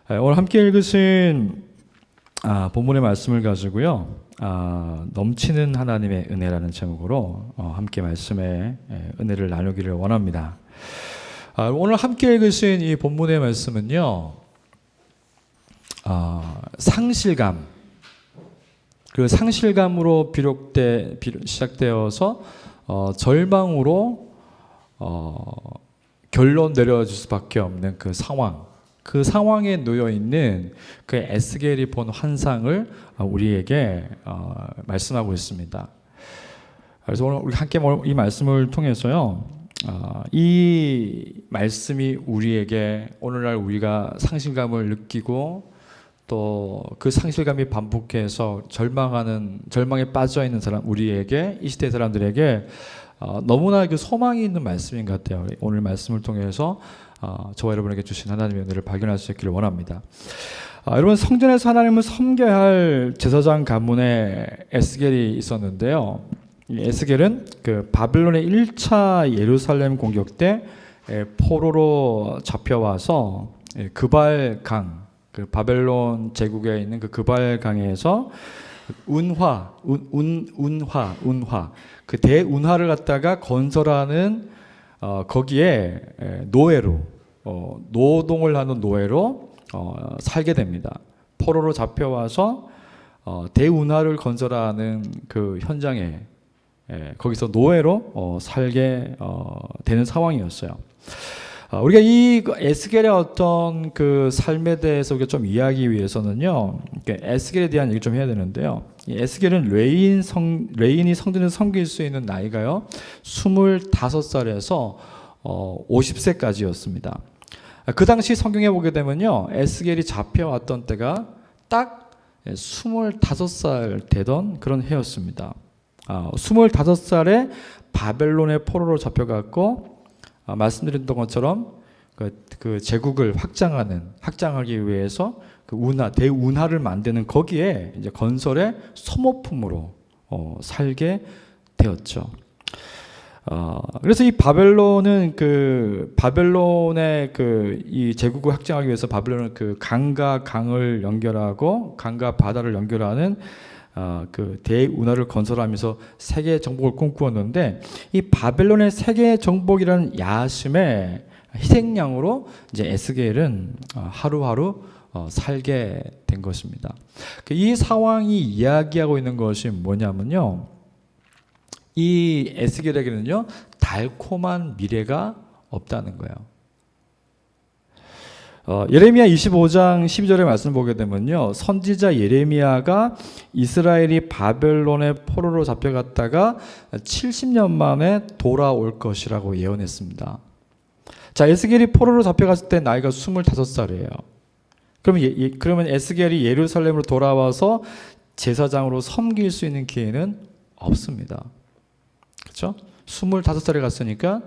오늘 함께 읽으신 본문의 말씀을 가지고요. 넘치는 하나님의 은혜라는 제목으로 함께 말씀의 은혜를 나누기를 원합니다. 오늘 함께 읽으신 이 본문의 말씀은요. 상실감, 그 상실감으로 시작되어서 절망으로 결론 내려줄 수밖에 없는 그 상황에 놓여 있는 그 에스겔이 본 환상을 우리에게 말씀하고 있습니다. 그래서 오늘 우리 함께 이 말씀을 통해서요, 이 말씀이 우리에게 오늘날 우리가 상실감을 느끼고 또 그 상실감이 반복해서 절망에 빠져 있는 사람, 우리에게, 이 시대 사람들에게 너무나 그 소망이 있는 말씀인 것 같아요. 오늘 말씀을 통해서 저와 여러분에게 주신 하나님의 은혜를 발견할 수 있기를 원합니다. 여러분, 성전에서 하나님을 섬겨야 할 제사장 가문에 에스겔이 있었는데요. 이 에스겔은 그 바벨론의 1차 예루살렘 공격 때 포로로 잡혀와서 그발강, 그 바벨론 제국에 있는 그 그발강에서 운하 그 대운하를 갖다가 건설하는 거기에 노예로 노동을 하는 노예로 살게 됩니다. 포로로 잡혀와서 대운하를 건설하는 그 현장에 거기서 노예로 살게 되는 상황이었어요. 우리가 이 에스겔의 어떤 그 삶에 대해서 우리가 좀 이해하기 위해서는요, 에스겔에 대한 얘기 좀 해야 되는데요. 이 에스겔은 레인이 성전에서 섬길 수 있는 나이가요, 25살에서 50세까지였습니다. 그 당시 성경에 보게 되면요, 에스겔이 잡혀왔던 때가 딱 25살 되던 그런 해였습니다. 25살에 바벨론의 포로로 잡혀갔고, 말씀드렸던 것처럼 그 제국을 확장하기 위해서 그 대운하를 만드는 거기에 이제 건설의 소모품으로 살게 되었죠. 그래서 이 바벨론의 이 제국을 확장하기 위해서 바벨론은 그 강과 강을 연결하고 강과 바다를 연결하는 그 대운하를 건설하면서 세계 정복을 꿈꾸었는데, 이 바벨론의 세계 정복이라는 야심의 희생양으로 이제 에스겔은 하루하루 살게 된 것입니다. 이 상황이 이야기하고 있는 것이 뭐냐면요, 이 에스겔에게는요, 달콤한 미래가 없다는 거예요. 예레미야 25장 12절의 말씀을 보게 되면요, 선지자 예레미야가 이스라엘이 바벨론의 포로로 잡혀갔다가 70년 만에 돌아올 것이라고 예언했습니다. 자, 에스겔이 포로로 잡혀갔을 때 나이가 25살이에요. 그러면 에스겔이 예루살렘으로 돌아와서 제사장으로 섬길 수 있는 기회는 없습니다. 그렇죠? 25살에 갔으니까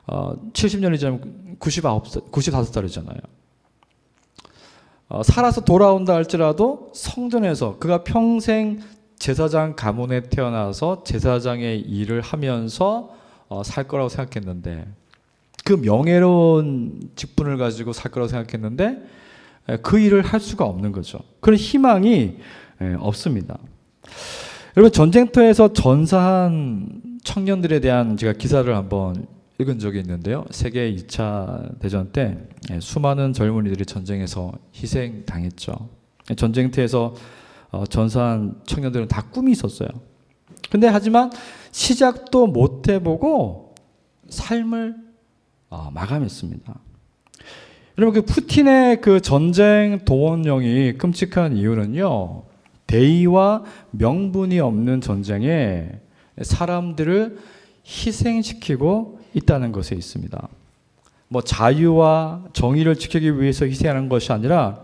70년이 지나면 95살이잖아요. 살아서 돌아온다 할지라도 성전에서 그가 평생 제사장 가문에 태어나서 제사장의 일을 하면서 살 거라고 생각했는데, 그 명예로운 직분을 가지고 살 거라고 생각했는데 그 일을 할 수가 없는 거죠. 그런 희망이 없습니다. 여러분, 전쟁터에서 전사한 청년들에 대한 제가 기사를 한번 읽은 적이 있는데요. 세계 2차 대전 때 수많은 젊은이들이 전쟁에서 희생당했죠. 전쟁터에서 전사한 청년들은 다 꿈이 있었어요. 근데 하지만 시작도 못 해보고 삶을 마감했습니다. 여러분, 그 푸틴의 그 전쟁 동원령이 끔찍한 이유는요, 대의와 명분이 없는 전쟁에 사람들을 희생시키고 있다는 것에 있습니다. 뭐 자유와 정의를 지키기 위해서 희생하는 것이 아니라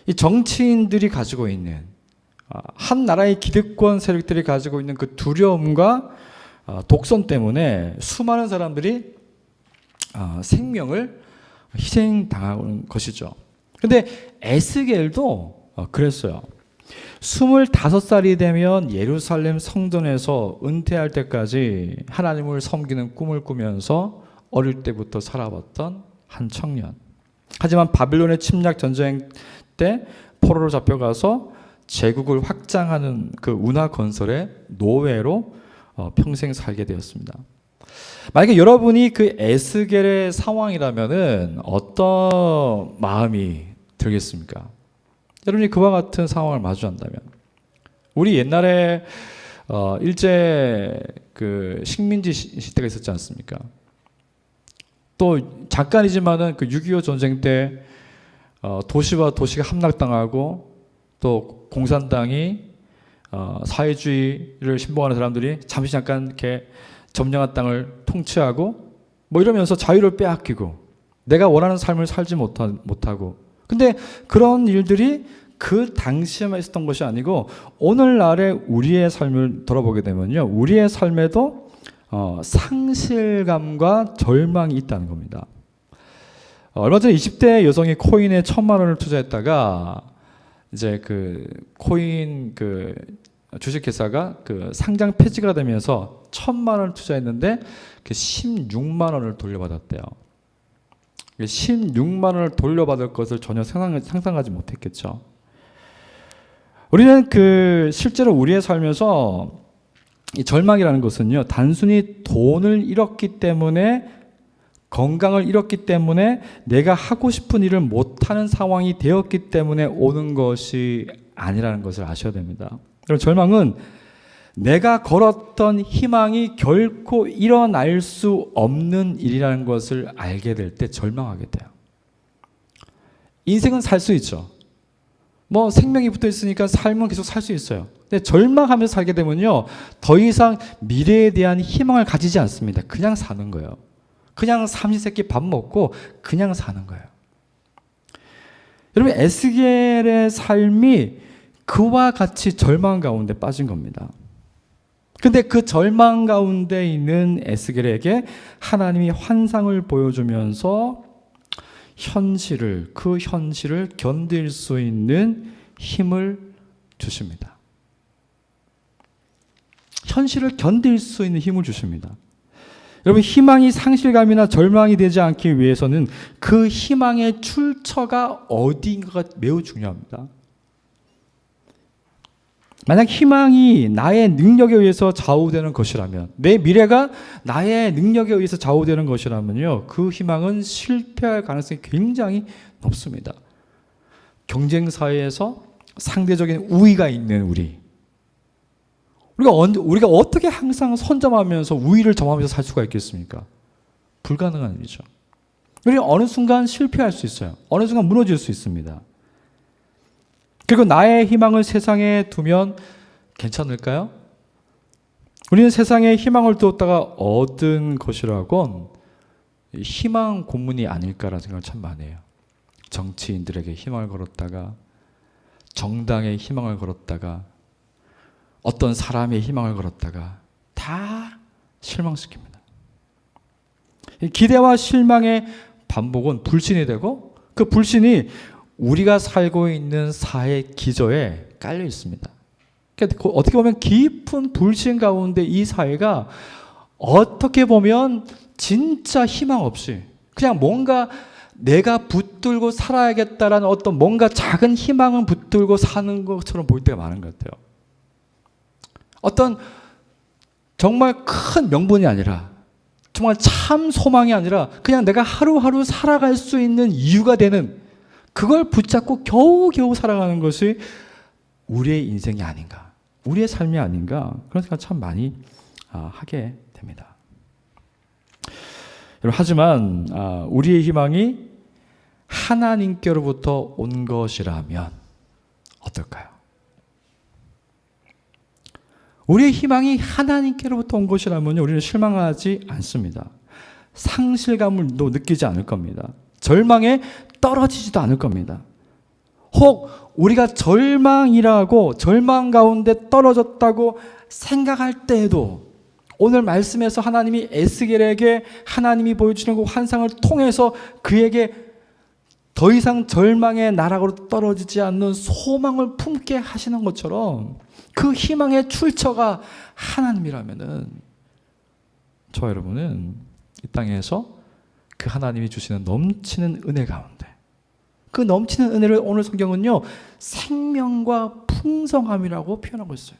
이 정치인들이 가지고 있는 한 나라의 기득권 세력들이 가지고 있는 그 두려움과 독선 때문에 수많은 사람들이 생명을 희생당하는 것이죠. 근데 에스겔도 그랬어요. 25살이 되면 예루살렘 성전에서 은퇴할 때까지 하나님을 섬기는 꿈을 꾸면서 어릴 때부터 살아왔던 한 청년. 하지만 바빌론의 침략 전쟁 때 포로로 잡혀가서 제국을 확장하는 그 운하 건설의 노예로 평생 살게 되었습니다. 만약에 여러분이 그 에스겔의 상황이라면은 어떤 마음이 들겠습니까? 여러분이 그와 같은 상황을 마주한다면, 우리 옛날에 일제 그 식민지 시대가 있었지 않습니까? 또 잠깐이지만은 그 6.25 전쟁 때 도시와 도시가 함락당하고 또 공산당이 사회주의를 신봉하는 사람들이 잠시 잠깐 이렇게 점령한 땅을 통치하고 뭐 이러면서 자유를 빼앗기고 내가 원하는 삶을 살지 못하고, 근데 그런 일들이 그 당시에만 있었던 것이 아니고 오늘날의 우리의 삶을 돌아보게 되면요, 우리의 삶에도 상실감과 절망이 있다는 겁니다. 얼마 전에 20대 여성이 코인에 1,000만 원을 투자했다가 이제 그 코인 그 주식회사가 그 상장 폐지가 되면서 1,000만 원을 투자했는데 그 16만 원을 돌려받았대요. 16만 원을 돌려받을 것을 전혀 상상하지 못했겠죠. 우리는 그 실제로 우리의 삶에서 이 절망이라는 것은요, 단순히 돈을 잃었기 때문에, 건강을 잃었기 때문에, 내가 하고 싶은 일을 못하는 상황이 되었기 때문에 오는 것이 아니라는 것을 아셔야 됩니다. 그럼 절망은 내가 걸었던 희망이 결코 일어날 수 없는 일이라는 것을 알게 될 때 절망하게 돼요. 인생은 살 수 있죠. 뭐 생명이 붙어 있으니까 삶은 계속 살 수 있어요. 근데 절망하면서 살게 되면요, 더 이상 미래에 대한 희망을 가지지 않습니다. 그냥 사는 거예요. 그냥 삼시세끼 밥 먹고 그냥 사는 거예요. 여러분, 에스겔의 삶이 그와 같이 절망 가운데 빠진 겁니다. 근데 그 절망 가운데 있는 에스겔에게 하나님이 환상을 보여주면서 그 현실을 견딜 수 있는 힘을 주십니다. 현실을 견딜 수 있는 힘을 주십니다. 여러분, 희망이 상실감이나 절망이 되지 않기 위해서는 그 희망의 출처가 어디인가가 매우 중요합니다. 만약 희망이 나의 능력에 의해서 좌우되는 것이라면, 내 미래가 나의 능력에 의해서 좌우되는 것이라면요, 그 희망은 실패할 가능성이 굉장히 높습니다. 경쟁 사회에서 상대적인 우위가 있는 우리가 어떻게 항상 선점하면서 우위를 점하면서 살 수가 있겠습니까? 불가능한 일이죠. 우리는 어느 순간 실패할 수 있어요. 어느 순간 무너질 수 있습니다. 그리고 나의 희망을 세상에 두면 괜찮을까요? 우리는 세상에 희망을 두었다가 얻은 것이라곤 희망 고문이 아닐까라는 생각을 참 많이 해요. 정치인들에게 희망을 걸었다가, 정당에 희망을 걸었다가, 어떤 사람의 희망을 걸었다가 다 실망시킵니다. 기대와 실망의 반복은 불신이 되고, 그 불신이 우리가 살고 있는 사회 기저에 깔려 있습니다. 그러니까 어떻게 보면 깊은 불신 가운데 이 사회가 어떻게 보면 진짜 희망 없이 그냥 뭔가 내가 붙들고 살아야겠다라는 어떤 뭔가 작은 희망을 붙들고 사는 것처럼 보일 때가 많은 것 같아요. 어떤 정말 큰 명분이 아니라, 정말 참 소망이 아니라 그냥 내가 하루하루 살아갈 수 있는 이유가 되는, 그걸 붙잡고 겨우겨우 살아가는 것이 우리의 인생이 아닌가, 우리의 삶이 아닌가, 그런 생각 참 많이 하게 됩니다. 여러분, 하지만 우리의 희망이 하나님께로부터 온 것이라면 어떨까요? 우리의 희망이 하나님께로부터 온 것이라면 우리는 실망하지 않습니다. 상실감도 느끼지 않을 겁니다. 절망에 떨어지지도 않을 겁니다. 혹 우리가 절망이라고, 절망 가운데 떨어졌다고 생각할 때에도 오늘 말씀에서 하나님이 에스겔에게 하나님이 보여주는 그 환상을 통해서 그에게 더 이상 절망의 나락으로 떨어지지 않는 소망을 품게 하시는 것처럼, 그 희망의 출처가 하나님이라면은 저와 여러분은 이 땅에서 그 하나님이 주시는 넘치는 은혜 가운데, 그 넘치는 은혜를 오늘 성경은요, 생명과 풍성함이라고 표현하고 있어요.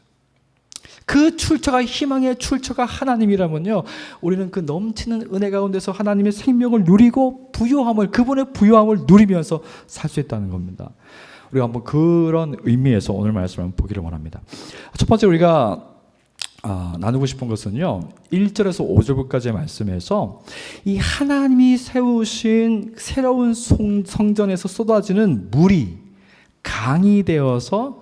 그 출처가, 희망의 출처가 하나님이라면요, 우리는 그 넘치는 은혜 가운데서 하나님의 생명을 누리고 부요함을, 그분의 부요함을 누리면서 살 수 있다는 겁니다. 우리가 한번 그런 의미에서 오늘 말씀을 한번 보기를 원합니다. 첫 번째 우리가 나누고 싶은 것은요, 1절에서 5절까지의 말씀에서 이 하나님이 세우신 새로운 성전에서 쏟아지는 물이 강이 되어서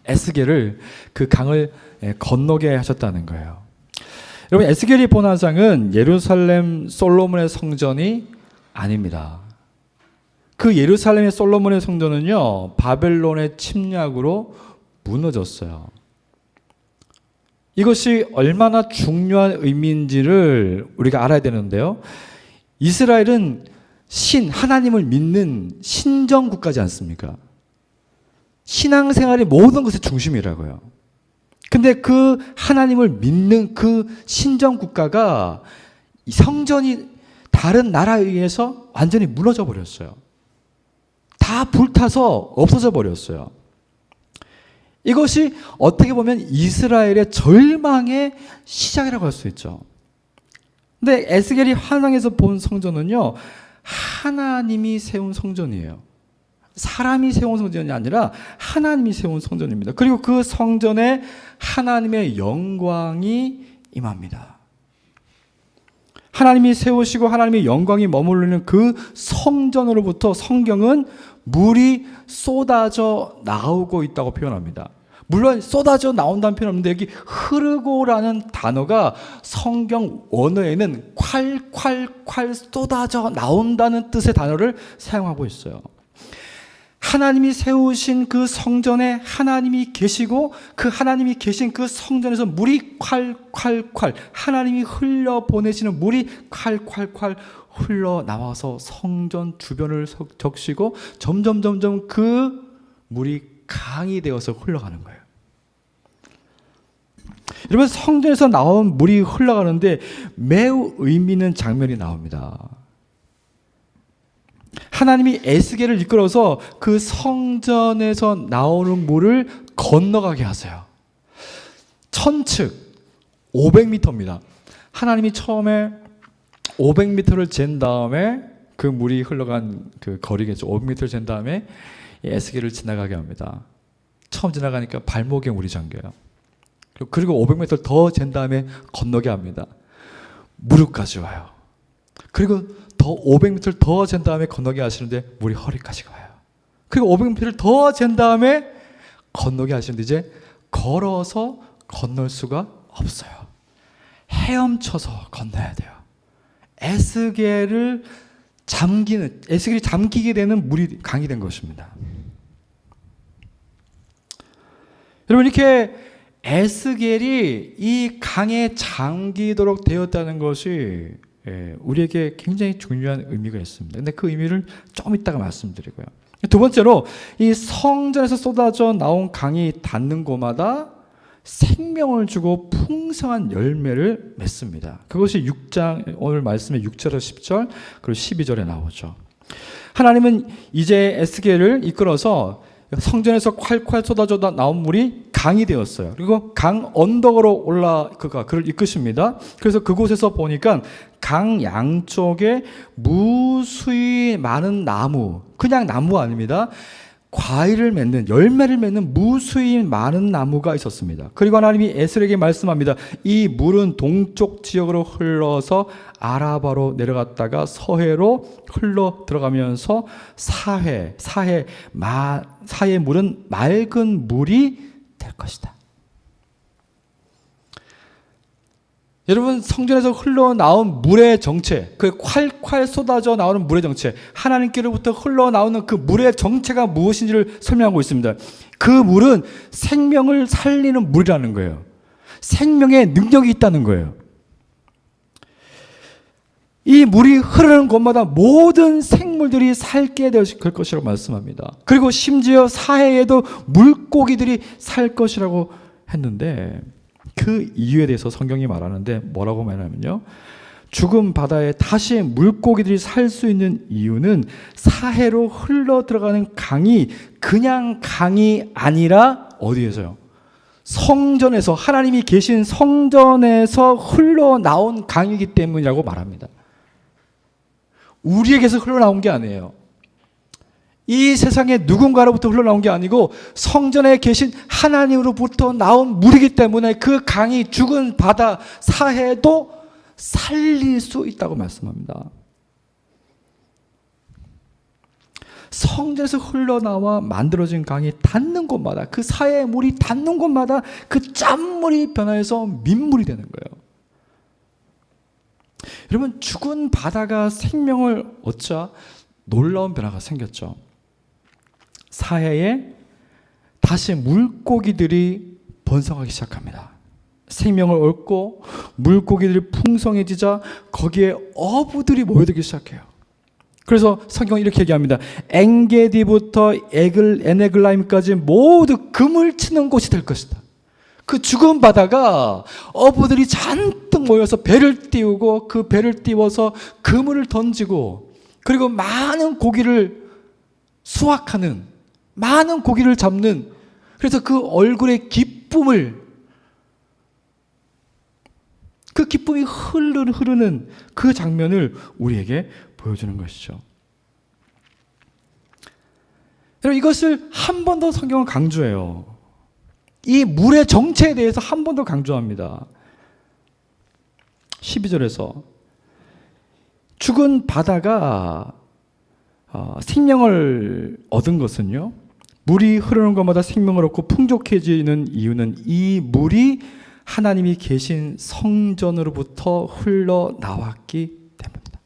에스겔을, 그 강을 건너게 하셨다는 거예요. 여러분, 에스겔이 본 환상은 예루살렘 솔로몬의 성전이 아닙니다. 그 예루살렘의 솔로몬의 성전은요, 바벨론의 침략으로 무너졌어요. 이것이 얼마나 중요한 의미인지를 우리가 알아야 되는데요, 이스라엘은 하나님을 믿는 신정 국가지 않습니까? 신앙생활의 모든 것의 중심이라고요. 근데 그 하나님을 믿는 그 신정 국가가, 성전이 다른 나라에 의해서 완전히 무너져 버렸어요. 다 불타서 없어져 버렸어요. 이것이 어떻게 보면 이스라엘의 절망의 시작이라고 할 수 있죠. 근데 에스겔이 환상에서 본 성전은요, 하나님이 세운 성전이에요. 사람이 세운 성전이 아니라 하나님이 세운 성전입니다. 그리고 그 성전에 하나님의 영광이 임합니다. 하나님이 세우시고 하나님의 영광이 머무르는 그 성전으로부터 성경은 물이 쏟아져 나오고 있다고 표현합니다. 물론 쏟아져 나온다는 표현은 없는데, 여기 흐르고라는 단어가 성경 원어에는 콸콸콸 쏟아져 나온다는 뜻의 단어를 사용하고 있어요. 하나님이 세우신 그 성전에 하나님이 계시고, 그 하나님이 계신 그 성전에서 물이 콸콸콸, 하나님이 흘려보내시는 물이 콸콸콸 흘러나와서 성전 주변을 적시고 점점 그 물이 강이 되어서 흘러가는 거예요. 여러분, 성전에서 나온 물이 흘러가는데 매우 의미 있는 장면이 나옵니다. 하나님이 에스겔을 이끌어서 그 성전에서 나오는 물을 건너가게 하세요. 천측 500m입니다. 하나님이 처음에 500m를 잰 다음에, 그 물이 흘러간 그 거리겠죠. 500m를 잰 다음에 에스겔을 지나가게 합니다. 처음 지나가니까 발목에 물이 잠겨요. 그리고 500m를 더 잰 다음에 건너게 합니다. 무릎까지 와요. 그리고 더 500m를 더 잰 다음에 건너게 하시는데 물이 허리까지 가요. 그리고 500m를 더 잰 다음에 건너게 하시는데 이제 걸어서 건널 수가 없어요. 헤엄쳐서 건너야 돼요. 에스겔이 잠기게 되는 물이 강이 된 것입니다. 여러분, 이렇게 에스겔이 이 강에 잠기도록 되었다는 것이 우리에게 굉장히 중요한 의미가 있습니다. 근데 그 의미를 좀 이따가 말씀드리고요. 두 번째로, 이 성전에서 쏟아져 나온 강이 닿는 곳마다 생명을 주고 풍성한 열매를 맺습니다. 그것이 6장, 오늘 말씀의 6절에서 10절 그리고 12절에 나오죠. 하나님은 이제 에스겔을 이끌어서 성전에서 콸콸 쏟아져 나온 물이 강이 되었어요. 그리고 강 언덕으로 그를 이끄십니다. 그래서 그곳에서 보니까 강 양쪽에 무수히 많은 나무, 그냥 나무가 아닙니다. 과일을 맺는, 열매를 맺는 무수히 많은 나무가 있었습니다. 그리고 하나님이 에스겔에게 말씀합니다. 이 물은 동쪽 지역으로 흘러서 아라바로 내려갔다가 서해로 흘러 들어가면서 사해의 물은 맑은 물이 될 것이다. 여러분, 성전에서 흘러나온 물의 정체, 그 콸콸 쏟아져 나오는 물의 정체, 하나님께로부터 흘러나오는 그 물의 정체가 무엇인지를 설명하고 있습니다. 그 물은 생명을 살리는 물이라는 거예요. 생명의 능력이 있다는 거예요. 이 물이 흐르는 곳마다 모든 생물들이 살게 될 것이라고 말씀합니다. 그리고 심지어 사해에도 물고기들이 살 것이라고 했는데, 그 이유에 대해서 성경이 말하는데 뭐라고 말하냐면요, 죽은 바다에 다시 물고기들이 살 수 있는 이유는 사해로 흘러 들어가는 강이 그냥 강이 아니라 어디에서요? 성전에서, 하나님이 계신 성전에서 흘러나온 강이기 때문이라고 말합니다. 우리에게서 흘러나온 게 아니에요. 이 세상에 누군가로부터 흘러나온 게 아니고 성전에 계신 하나님으로부터 나온 물이기 때문에 그 강이 죽은 바다 사해도 살릴 수 있다고 말씀합니다. 성전에서 흘러나와 만들어진 강이 닿는 곳마다, 그 사해의 물이 닿는 곳마다 그 짠물이 변화해서 민물이 되는 거예요. 여러분, 죽은 바다가 생명을 얻자 놀라운 변화가 생겼죠. 사해에 다시 물고기들이 번성하기 시작합니다. 생명을 얻고 물고기들이 풍성해지자 거기에 어부들이 모여들기 시작해요. 그래서 성경은 이렇게 얘기합니다. 엔게디부터 에네글라임까지 모두 금을 치는 곳이 될 것이다. 그 죽은 바다가 어부들이 잔뜩 모여서 배를 띄우고 그 배를 띄워서 그물을 던지고 그리고 많은 고기를 수확하는, 많은 고기를 잡는, 그래서 그 얼굴의 기쁨을, 그 기쁨이 흐르는 그 장면을 우리에게 보여주는 것이죠. 여러분, 이것을 한 번 더 성경은 강조해요. 이 물의 정체에 대해서 한 번 더 강조합니다. 12절에서 죽은 바다가 생명을 얻은 것은요, 물이 흐르는 것마다 생명을 얻고 풍족해지는 이유는 이 물이 하나님이 계신 성전으로부터 흘러나왔기 때문입니다.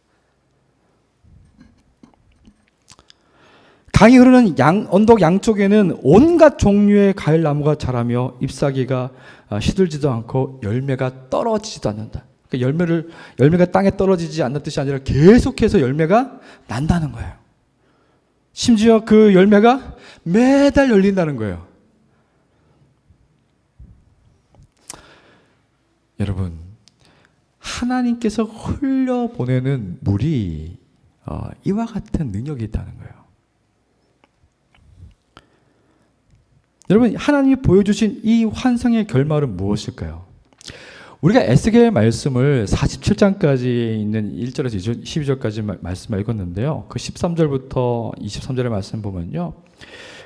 강이 흐르는 언덕 양쪽에는 온갖 종류의 과일나무가 자라며 잎사귀가 시들지도 않고 열매가 떨어지지도 않는다. 그러니까 열매가 땅에 떨어지지 않는 뜻이 아니라 계속해서 열매가 난다는 거예요. 심지어 그 열매가 매달 열린다는 거예요. 여러분, 하나님께서 흘려보내는 물이 이와 같은 능력이 있다는 거예요. 여러분, 하나님이 보여주신 이 환상의 결말은 무엇일까요? 우리가 에스겔 말씀을 47장까지 있는 1절에서 12절까지 말씀을 읽었는데요. 그 13절부터 23절의 말씀 보면요,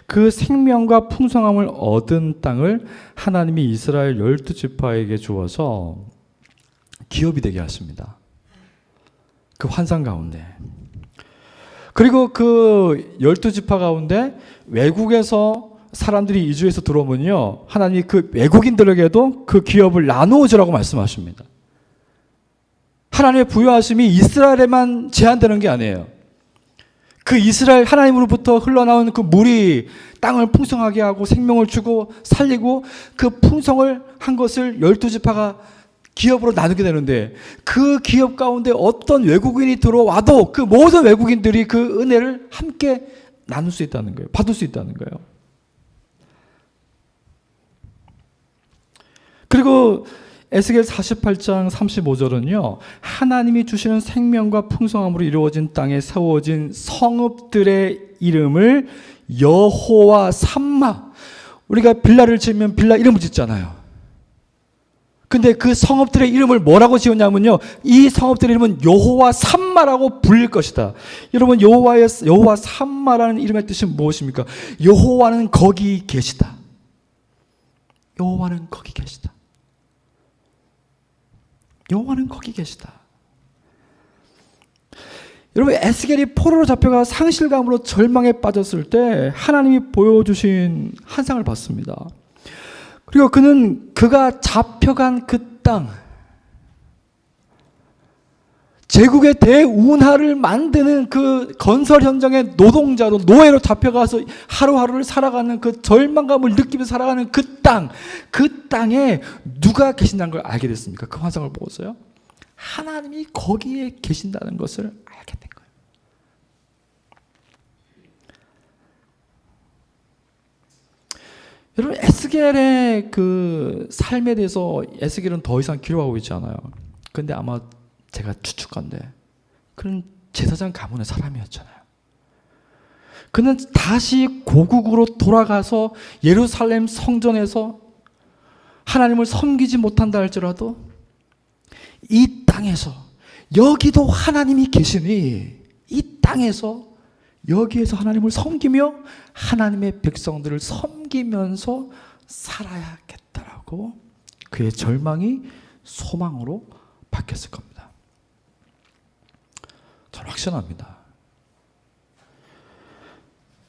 그 생명과 풍성함을 얻은 땅을 하나님이 이스라엘 12지파에게 주어서 기업이 되게 하십니다. 그 환상 가운데. 그리고 그 12지파 가운데 외국에서 사람들이 이주해서 들어오면요, 하나님이 그 외국인들에게도 그 기업을 나누어 주라고 말씀하십니다. 하나님의 부여하심이 이스라엘에만 제한되는 게 아니에요. 그 이스라엘 하나님으로부터 흘러나온 그 물이 땅을 풍성하게 하고 생명을 주고 살리고 그 풍성을 한 것을 12지파가 기업으로 나누게 되는데, 그 기업 가운데 어떤 외국인이 들어와도 그 모든 외국인들이 그 은혜를 함께 나눌 수 있다는 거예요. 받을 수 있다는 거예요. 그리고 에스겔 48장 35절은요, 하나님이 주시는 생명과 풍성함으로 이루어진 땅에 세워진 성읍들의 이름을 여호와 삼마, 우리가 빌라를 지으면 빌라 이름을 짓잖아요. 근데 그 성읍들의 이름을 뭐라고 지었냐면요, 이 성읍들의 이름은 여호와 삼마라고 불릴 것이다. 여러분, 여호와 삼마라는 이름의 뜻이 무엇입니까? 여호와는 거기 계시다. 여호와는 거기 계시다. 여호와는 거기 계시다. 여러분, 에스겔이 포로로 잡혀가 상실감으로 절망에 빠졌을 때 하나님이 보여주신 환상을 봤습니다. 그리고 그가 잡혀간 그 땅, 제국의 대운하를 만드는 그 건설 현장의 노동자로, 노예로 잡혀가서 하루하루를 살아가는 그 절망감을 느끼며 살아가는 그 땅에 누가 계신다는 걸 알게 됐습니까? 그 환상을 보고서요, 하나님이 거기에 계신다는 것을 알게 된 거예요. 여러분, 에스겔의 그 삶에 대해서 에스겔은 더 이상 기록하고 있지 않아요. 근데 아마 제가 추측건데 그는 제사장 가문의 사람이었잖아요. 그는 다시 고국으로 돌아가서 예루살렘 성전에서 하나님을 섬기지 못한다 할지라도 이 땅에서 여기도 하나님이 계시니 이 땅에서 여기에서 하나님을 섬기며 하나님의 백성들을 섬기면서 살아야겠다라고 그의 절망이 소망으로 바뀌었을 겁니다. 저는 확신합니다.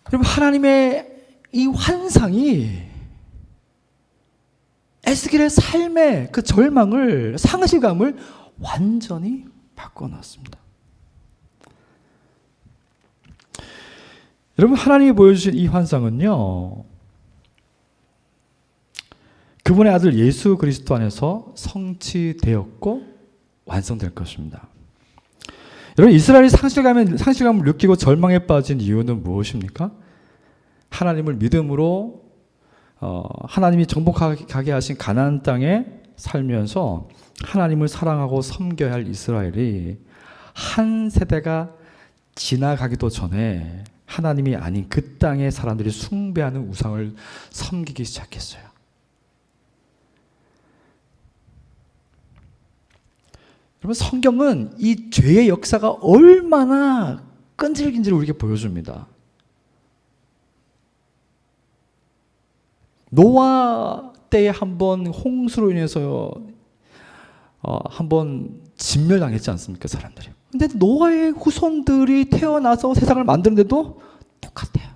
여러분, 하나님의 이 환상이 에스겔의 삶의 그 절망을, 상실감을 완전히 바꿔놨습니다. 여러분, 하나님이 보여주신 이 환상은요, 그분의 아들 예수 그리스도 안에서 성취되었고 완성될 것입니다. 여러분, 이스라엘이 상실감을 느끼고 절망에 빠진 이유는 무엇입니까? 하나님을 믿음으로 하나님이 정복하게 하신 가나안 땅에 살면서 하나님을 사랑하고 섬겨야 할 이스라엘이 한 세대가 지나가기도 전에 하나님이 아닌 그 땅의 사람들이 숭배하는 우상을 섬기기 시작했어요. 여러분, 성경은 이 죄의 역사가 얼마나 끈질긴지를 우리에게 보여줍니다. 노아 때에 한번 홍수로 인해서 한번 진멸당했지 않습니까, 사람들이? 근데 노아의 후손들이 태어나서 세상을 만드는데도 똑같아요.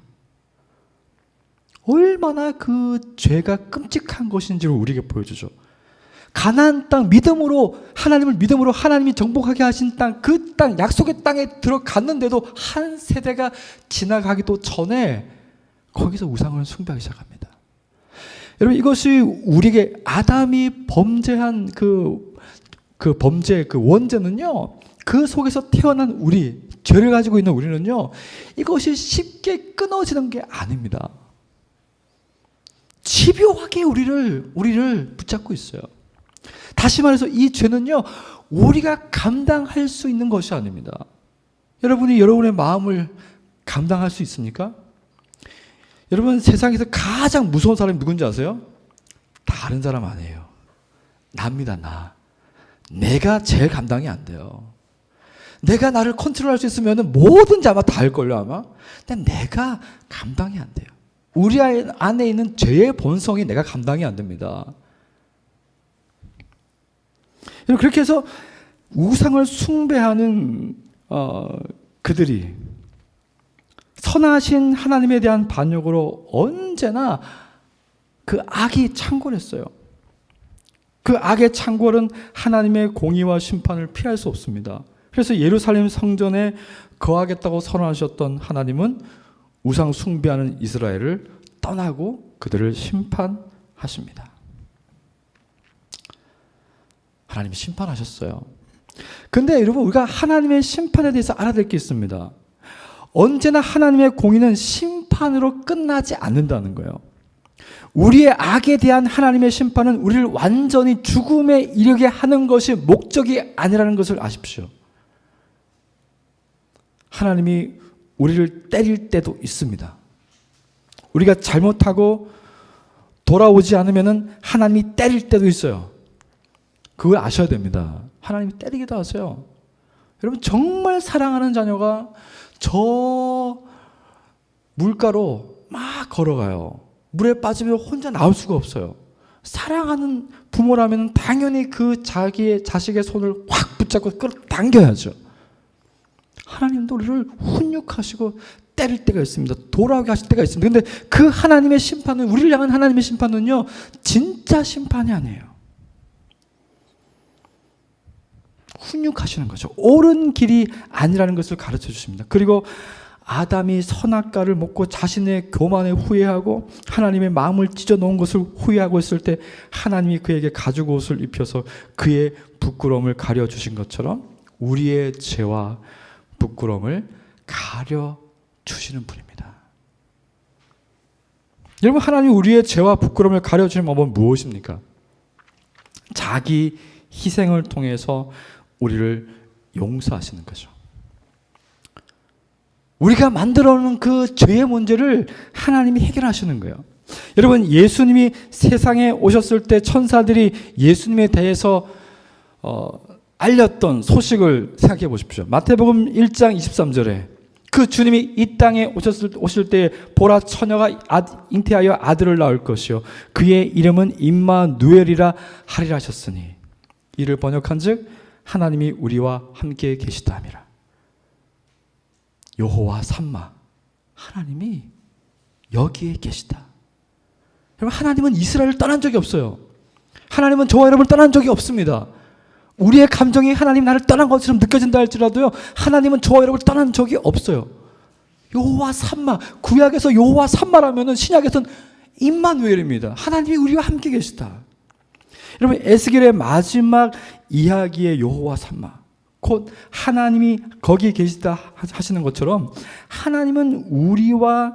얼마나 그 죄가 끔찍한 것인지를 우리에게 보여주죠. 가나안 땅 하나님을 믿음으로 하나님이 정복하게 하신 땅, 그 땅, 약속의 땅에 들어갔는데도 한 세대가 지나가기도 전에 거기서 우상을 숭배하기 시작합니다. 여러분, 이것이 우리에게 아담이 범죄한 그 범죄의 그 원죄는요, 그 속에서 태어난 우리, 죄를 가지고 있는 우리는요, 이것이 쉽게 끊어지는 게 아닙니다. 집요하게 우리를 붙잡고 있어요. 다시 말해서 이 죄는요, 우리가 감당할 수 있는 것이 아닙니다. 여러분이 여러분의 마음을 감당할 수 있습니까? 여러분, 세상에서 가장 무서운 사람이 누군지 아세요? 다른 사람 아니에요. 나입니다, 나. 내가 제일 감당이 안 돼요. 내가 나를 컨트롤할 수 있으면 뭐든지 아마 다 할걸요, 아마. 근데 내가 감당이 안 돼요. 우리 안에 있는 죄의 본성이 내가 감당이 안 됩니다. 그렇게 해서 우상을 숭배하는 그들이 선하신 하나님에 대한 반역으로 언제나 그 악이 창궐했어요. 그 악의 창궐은 하나님의 공의와 심판을 피할 수 없습니다. 그래서 예루살렘 성전에 거하겠다고 선언하셨던 하나님은 우상 숭배하는 이스라엘을 떠나고 그들을 심판하십니다. 하나님이 심판하셨어요. 근데 여러분, 우리가 하나님의 심판에 대해서 알아야 될 게 있습니다. 언제나 하나님의 공의는 심판으로 끝나지 않는다는 거예요. 우리의 악에 대한 하나님의 심판은 우리를 완전히 죽음에 이르게 하는 것이 목적이 아니라는 것을 아십시오. 하나님이 우리를 때릴 때도 있습니다. 우리가 잘못하고 돌아오지 않으면 하나님이 때릴 때도 있어요. 그걸 아셔야 됩니다. 하나님이 때리기도 하세요. 여러분, 정말 사랑하는 자녀가 저 물가로 막 걸어가요. 물에 빠지면 혼자 나올 수가 없어요. 사랑하는 부모라면 당연히 그 자기의 자식의 손을 확 붙잡고 끌어당겨야죠. 하나님도 우리를 훈육하시고 때릴 때가 있습니다. 돌아오게 하실 때가 있습니다. 근데 그 하나님의 심판은, 우리를 향한 하나님의 심판은요, 진짜 심판이 아니에요. 훈육하시는 거죠. 옳은 길이 아니라는 것을 가르쳐 주십니다. 그리고 아담이 선악과를 먹고 자신의 교만에 후회하고 하나님의 마음을 찢어놓은 것을 후회하고 있을 때 하나님이 그에게 가죽 옷을 입혀서 그의 부끄러움을 가려주신 것처럼 우리의 죄와 부끄러움을 가려주시는 분입니다. 여러분, 하나님이 우리의 죄와 부끄러움을 가려주시는 방법은 무엇입니까? 자기 희생을 통해서 우리를 용서하시는 거죠. 우리가 만들어 놓은 그 죄의 문제를 하나님이 해결하시는 거예요. 여러분, 예수님이 세상에 오셨을 때 천사들이 예수님에 대해서 알렸던 소식을 생각해 보십시오. 마태복음 1장 23절에 그 주님이 이 땅에 오실 때 보라, 처녀가 잉태하여 아들을 낳을 것이요 그의 이름은 임마누엘이라 하리라 하셨으니, 이를 번역한즉 하나님이 우리와 함께 계시다 함이라. 여호와 삼마, 하나님이 여기에 계시다. 여러분, 하나님은 이스라엘을 떠난 적이 없어요. 하나님은 저와 여러분을 떠난 적이 없습니다. 우리의 감정이 하나님 나를 떠난 것처럼 느껴진다 할지라도요, 하나님은 저와 여러분을 떠난 적이 없어요. 여호와 삼마, 구약에서 여호와 삼마라면은 신약에서는 임마누엘입니다. 하나님이 우리와 함께 계시다. 여러분, 에스겔의 마지막 이야기의 여호와 삼마, 곧 하나님이 거기에 계시다 하시는 것처럼 하나님은 우리와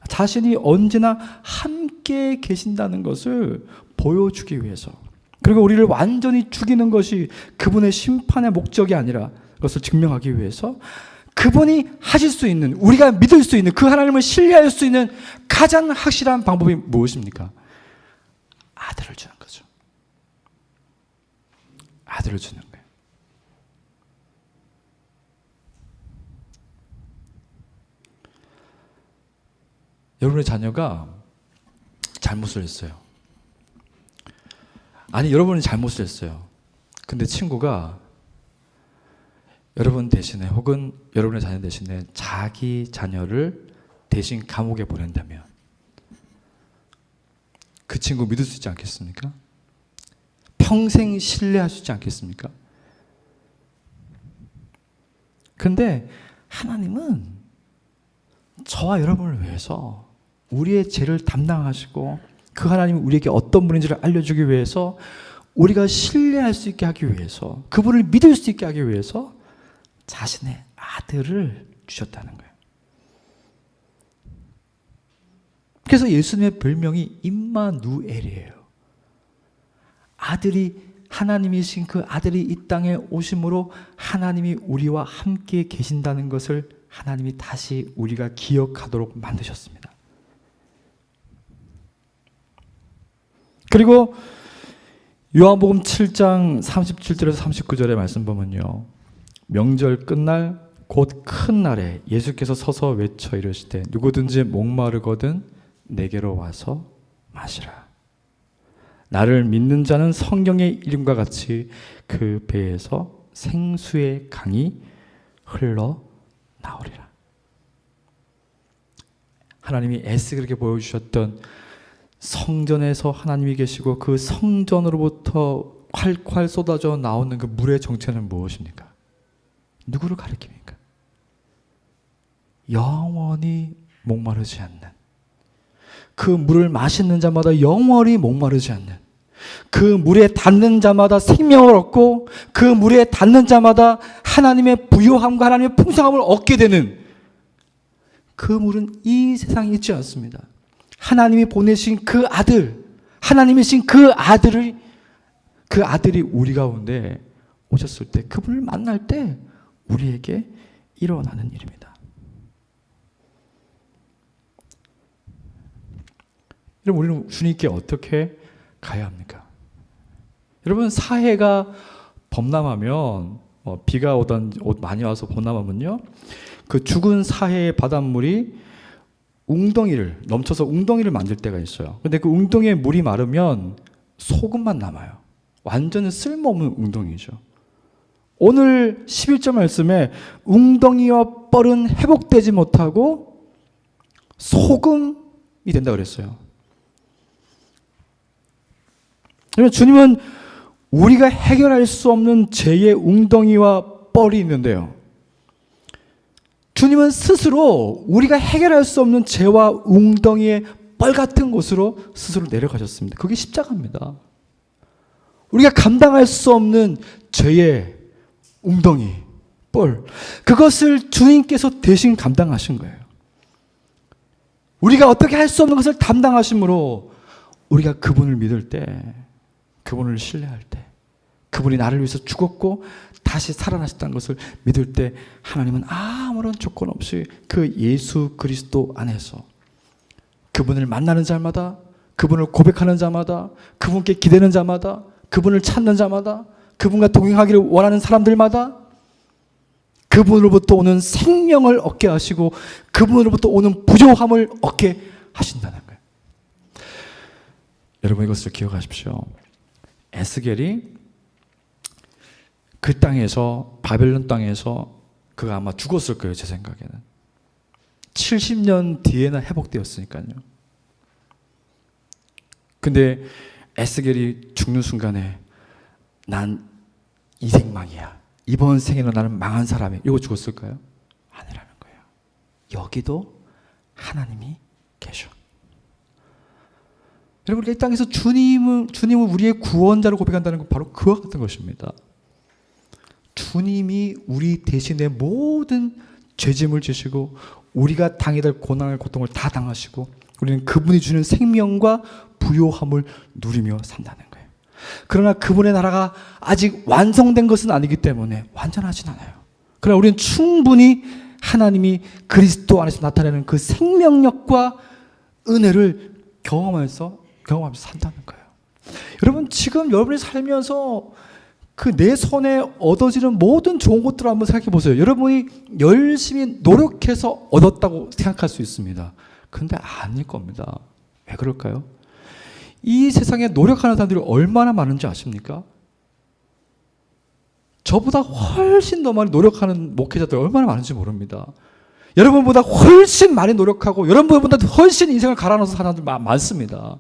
자신이 언제나 함께 계신다는 것을 보여주기 위해서, 그리고 우리를 완전히 죽이는 것이 그분의 심판의 목적이 아니라 그것을 증명하기 위해서 그분이 하실 수 있는, 우리가 믿을 수 있는, 그 하나님을 신뢰할 수 있는 가장 확실한 방법이 무엇입니까? 아들을 주는 거죠. 아들을 주는 거예요. 여러분의 자녀가 잘못을 했어요. 아니, 여러분이 잘못을 했어요. 근데 친구가 여러분 대신에, 혹은 여러분의 자녀 대신에 자기 자녀를 대신 감옥에 보낸다면 그 친구 믿을 수 있지 않겠습니까? 평생 신뢰할 수 있지 않겠습니까? 근데 하나님은 저와 여러분을 위해서 우리의 죄를 담당하시고, 그 하나님이 우리에게 어떤 분인지를 알려주기 위해서, 우리가 신뢰할 수 있게 하기 위해서, 그분을 믿을 수 있게 하기 위해서 자신의 아들을 주셨다는 거예요. 그래서 예수님의 별명이 임마누엘이에요. 아들이, 하나님이신 그 아들이 이 땅에 오심으로 하나님이 우리와 함께 계신다는 것을 하나님이 다시 우리가 기억하도록 만드셨습니다. 그리고 요한복음 7장 37절에서 39절의 말씀 보면요, 명절 끝날 곧 큰 날에 예수께서 서서 외쳐 이르시되 누구든지 목마르거든 내게로 와서 마시라. 나를 믿는 자는 성경의 이름과 같이 그 배에서 생수의 강이 흘러 나오리라. 하나님이 애쓰게 보여주셨던 성전에서 하나님이 계시고 그 성전으로부터 콸콸 쏟아져 나오는 그 물의 정체는 무엇입니까? 누구를 가리킵니까? 영원히 목마르지 않는, 그 물을 마시는 자마다 영원히 목마르지 않는, 그 물에 닿는 자마다 생명을 얻고 그 물에 닿는 자마다 하나님의 부요함과 하나님의 풍성함을 얻게 되는 그 물은 이 세상에 있지 않습니다. 하나님이 보내신 그 아들, 하나님이신 그 아들이 우리 가운데 오셨을 때, 그분을 만날 때 우리에게 일어나는 일입니다. 여러분, 우리는 주님께 어떻게 가야 합니까? 여러분, 사해가 범람하면, 비가 많이 와서 범람하면요, 그 죽은 사해의 바닷물이 넘쳐서 웅덩이를 만들 때가 있어요. 근데 그 웅덩이에 물이 마르면 소금만 남아요. 완전히 쓸모없는 웅덩이죠. 오늘 11절 말씀에 웅덩이와 뻘은 회복되지 못하고 소금이 된다 그랬어요. 주님은 우리가 해결할 수 없는 죄의 웅덩이와 뻘이 있는데요, 주님은 스스로 우리가 해결할 수 없는 죄와 웅덩이의 뻘 같은 곳으로 스스로 내려가셨습니다. 그게 십자가입니다. 우리가 감당할 수 없는 죄의 웅덩이, 뻘, 그것을 주님께서 대신 감당하신 거예요. 우리가 어떻게 할 수 없는 것을 담당하심으로 우리가 그분을 믿을 때, 그분을 신뢰할 때, 그분이 나를 위해서 죽었고 다시 살아나셨다는 것을 믿을 때 하나님은 아무런 조건 없이 그 예수 그리스도 안에서 그분을 만나는 자마다, 그분을 고백하는 자마다, 그분께 기대는 자마다, 그분을 찾는 자마다, 그분과 동행하기를 원하는 사람들마다 그분으로부터 오는 생명을 얻게 하시고 그분으로부터 오는 부요함을 얻게 하신다는 거예요. 여러분 이것을 기억하십시오. 에스겔이 그 땅에서, 바벨론 땅에서 그가 아마 죽었을 거예요. 제 생각에는 70년 뒤에나 회복되었으니까요. 근데 에스겔이 죽는 순간에 난 이생망이야, 이번 생에는 나는 망한 사람이야, 이거 죽었을까요? 아니라는 거예요. 여기도 하나님이 계셔. 여러분, 이 땅에서 주님을 우리의 구원자로 고백한다는 건 바로 그와 같은 것입니다. 주님이 우리 대신에 모든 죄짐을 지시고 우리가 당해야 될 고난을, 고통을 다 당하시고 우리는 그분이 주는 생명과 부요함을 누리며 산다는 거예요. 그러나 그분의 나라가 아직 완성된 것은 아니기 때문에 완전하진 않아요. 그러나 우리는 충분히 하나님이 그리스도 안에서 나타내는 그 생명력과 은혜를 경험하면서 산다는 거예요. 여러분, 지금 여러분이 살면서 그 내 손에 얻어지는 모든 좋은 것들을 한번 생각해 보세요. 여러분이 열심히 노력해서 얻었다고 생각할 수 있습니다. 근데 아닐 겁니다. 왜 그럴까요? 이 세상에 노력하는 사람들이 얼마나 많은지 아십니까? 저보다 훨씬 더 많이 노력하는 목회자들 얼마나 많은지 모릅니다. 여러분보다 훨씬 많이 노력하고 여러분보다 훨씬 인생을 갈아넣어서 사는 사람들 많습니다.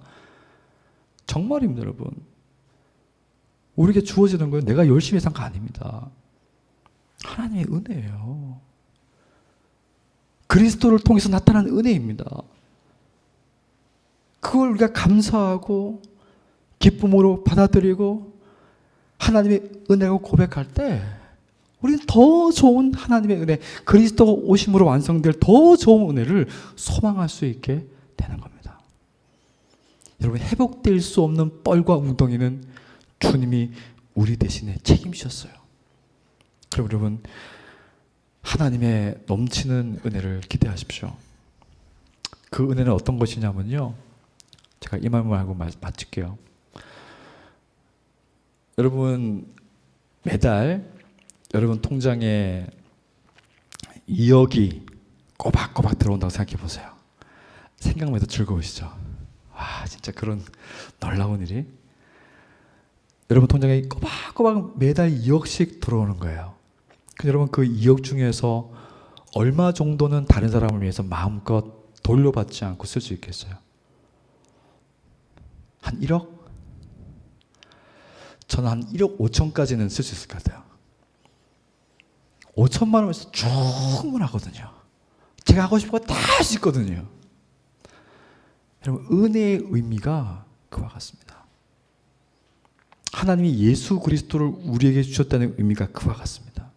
정말입니다, 여러분. 우리에게 주어지는 건 내가 열심히 산 거 아닙니다. 하나님의 은혜예요. 그리스도를 통해서 나타나는 은혜입니다. 그걸 우리가 감사하고 기쁨으로 받아들이고 하나님의 은혜라고 고백할 때 우리는 더 좋은 하나님의 은혜, 그리스도가 오심으로 완성될 더 좋은 은혜를 소망할 수 있게 되는 겁니다. 여러분, 회복될 수 없는 뻘과 웅덩이는 주님이 우리 대신에 책임지셨어요. 그럼 여러분, 하나님의 넘치는 은혜를 기대하십시오. 그 은혜는 어떤 것이냐면요, 제가 이 말만 하고 마칠게요. 여러분, 매달 여러분 통장에 2억이 꼬박꼬박 들어온다고 생각해 보세요. 생각만 해도 즐거우시죠? 와, 진짜 그런 놀라운 일이 여러분 통장에 꼬박꼬박 매달 2억씩 들어오는 거예요. 근데 여러분, 그 2억 중에서 얼마 정도는 다른 사람을 위해서 마음껏 돌려받지 않고 쓸 수 있겠어요? 한 1억? 저는 한 1억 5천까지는 쓸 수 있을 것 같아요. 5천만 원에서 충분하거든요. 제가 하고 싶은 거 다 할 수 있거든요. 여러분, 은혜의 의미가 그와 같습니다. 하나님이 예수 그리스도를 우리에게 주셨다는 의미가 그와 같습니다.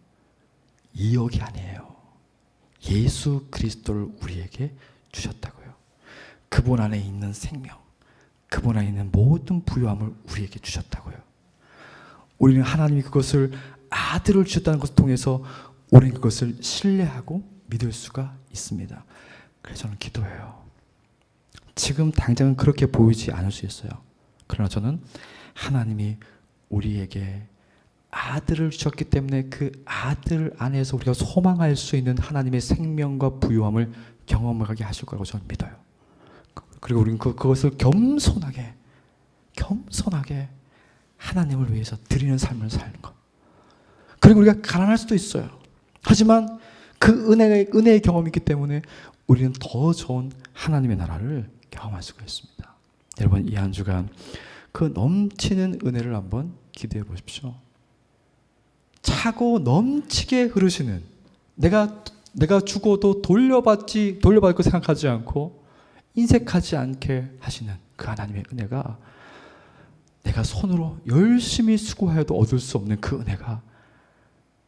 2억이 아니에요. 예수 그리스도를 우리에게 주셨다고요. 그분 안에 있는 생명, 그분 안에 있는 모든 부요함을 우리에게 주셨다고요. 우리는 하나님이 그것을, 아들을 주셨다는 것을 통해서 우리는 그것을 신뢰하고 믿을 수가 있습니다. 그래서 저는 기도해요. 지금 당장은 그렇게 보이지 않을 수 있어요. 그러나 저는 하나님이 우리에게 아들을 주셨기 때문에 그 아들 안에서 우리가 소망할 수 있는 하나님의 생명과 부요함을 경험하게 하실 거라고 저는 믿어요. 그리고 우리는 그것을 겸손하게 하나님을 위해서 드리는 삶을 사는 것. 그리고 우리가 가난할 수도 있어요. 하지만 그 은혜의 경험이 있기 때문에 우리는 더 좋은 하나님의 나라를 경험할 수가 있습니다. 여러분, 이 한 주간 그 넘치는 은혜를 한번 기대해 보십시오. 차고 넘치게 흐르시는, 내가 죽어도 돌려받을 거 생각하지 않고 인색하지 않게 하시는 그 하나님의 은혜가, 내가 손으로 열심히 수고해도 얻을 수 없는 그 은혜가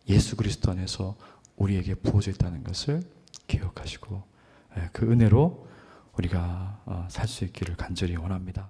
예수 그리스도 안에서 우리에게 부어져 있다는 것을 기억하시고 그 은혜로 우리가 살 수 있기를 간절히 원합니다.